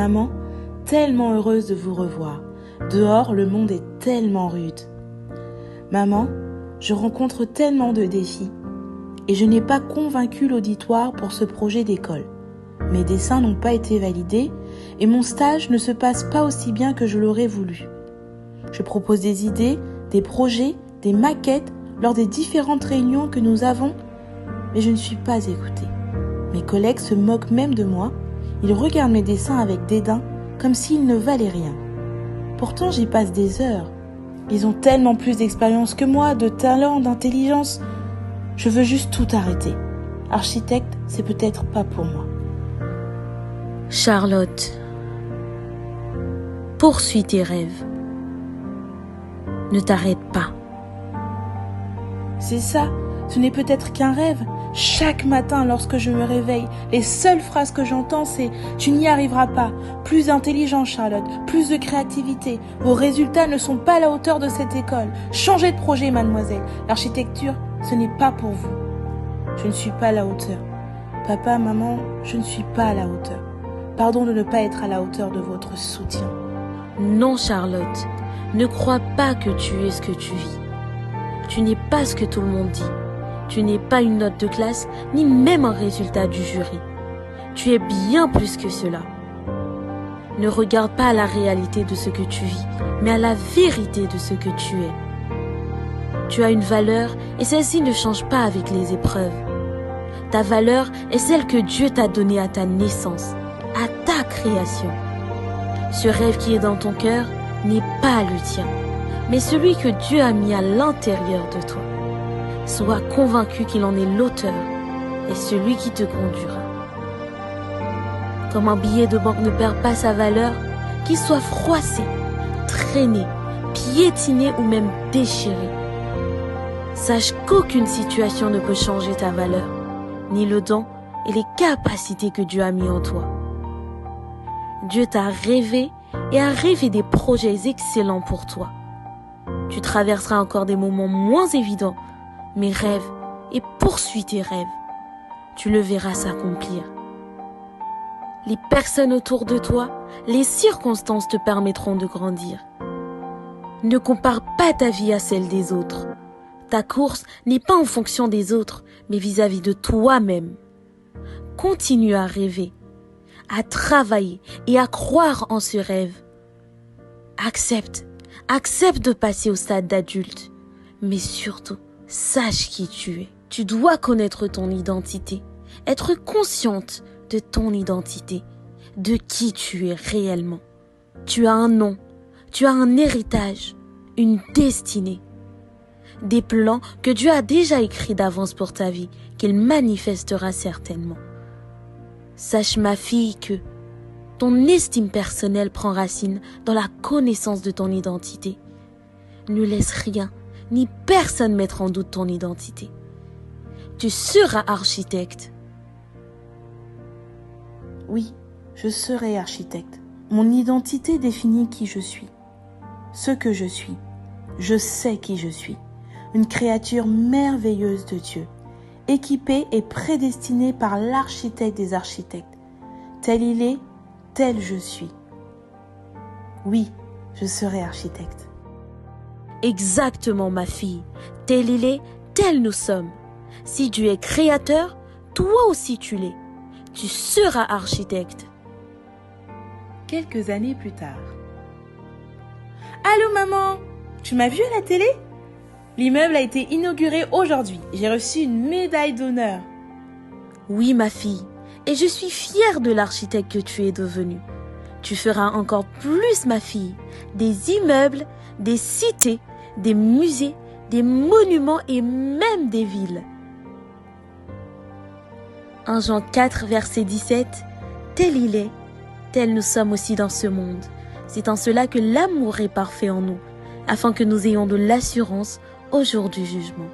maman, tellement heureuse de vous revoir. Dehors, le monde est tellement rude. Maman, je rencontre tellement de défis et je n'ai pas convaincu l'auditoire pour ce projet d'école. Mes dessins n'ont pas été validés et mon stage ne se passe pas aussi bien que je l'aurais voulu. Je propose des idées, des projets, des maquettes lors des différentes réunions que nous avons, mais je ne suis pas écoutée. Mes collègues se moquent même de moi. Ils regardent mes dessins avec dédain, comme s'ils ne valaient rien. Pourtant, j'y passe des heures. Ils ont tellement plus d'expérience que moi, de talent, d'intelligence. Je veux juste tout arrêter. Architecte, c'est peut-être pas pour moi. Charlotte, poursuis tes rêves. Ne t'arrête pas. C'est ça, ce n'est peut-être qu'un rêve. Chaque matin, lorsque je me réveille, les seules phrases que j'entends, c'est « Tu n'y arriveras pas »,« Plus d'intelligence, Charlotte, plus de créativité, vos résultats ne sont pas à la hauteur de cette école. Changez de projet, mademoiselle. L'architecture, ce n'est pas pour vous. » Je ne suis pas à la hauteur. Papa, maman, je ne suis pas à la hauteur. Pardon de ne pas être à la hauteur de votre soutien. Non, Charlotte, ne crois pas que tu es ce que tu vis. Tu n'es pas ce que tout le monde dit. Tu n'es pas une note de classe, ni même un résultat du jury. Tu es bien plus que cela. Ne regarde pas à la réalité de ce que tu vis, mais à la vérité de ce que tu es. Tu as une valeur et celle-ci ne change pas avec les épreuves. Ta valeur est celle que Dieu t'a donnée à ta naissance, à ta création. Ce rêve qui est dans ton cœur n'est pas le tien, mais celui que Dieu a mis à l'intérieur de toi. Sois convaincu qu'il en est l'auteur et celui qui te conduira. Comme un billet de banque ne perd pas sa valeur, qu'il soit froissé, traîné, piétiné ou même déchiré. Sache qu'aucune situation ne peut changer ta valeur, ni le don et les capacités que Dieu a mis en toi. Dieu t'a rêvé et a rêvé des projets excellents pour toi. Tu traverseras encore des moments moins évidents, mais rêve et poursuis tes rêves. Tu le verras s'accomplir. Les personnes autour de toi, les circonstances te permettront de grandir. Ne compare pas ta vie à celle des autres. Ta course n'est pas en fonction des autres, mais vis-à-vis de toi-même. Continue à rêver, à travailler et à croire en ce rêve. Accepte de passer au stade d'adulte, mais surtout, sache qui tu es. Tu dois connaître ton identité, être consciente de ton identité, de qui tu es réellement. Tu as un nom, tu as un héritage, une destinée, des plans que Dieu a déjà écrits d'avance pour ta vie, qu'il manifestera certainement. Sache, ma fille, que ton estime personnelle prend racine dans la connaissance de ton identité. Ne laisse rien ni personne mettre en doute ton identité. Tu seras architecte. Oui, je serai architecte. Mon identité définit qui je suis. Ce que je suis. Je sais qui je suis. Une créature merveilleuse de Dieu, équipée et prédestinée par l'architecte des architectes. Tel il est, tel je suis. Oui, je serai architecte. Exactement, ma fille. Tel il est, tel nous sommes. Si Dieu est créateur, toi aussi tu l'es. Tu seras architecte. Quelques années plus tard. Allô maman, tu m'as vu à la télé? L'immeuble a été inauguré aujourd'hui. J'ai reçu une médaille d'honneur. Oui, ma fille, et je suis fière de l'architecte que tu es devenue. Tu feras encore plus, ma fille, des immeubles, des cités, des musées, des monuments et même des villes. 1 Jean 4, verset 17, tel il est, tel nous sommes aussi dans ce monde. C'est en cela que l'amour est parfait en nous, afin que nous ayons de l'assurance au jour du jugement.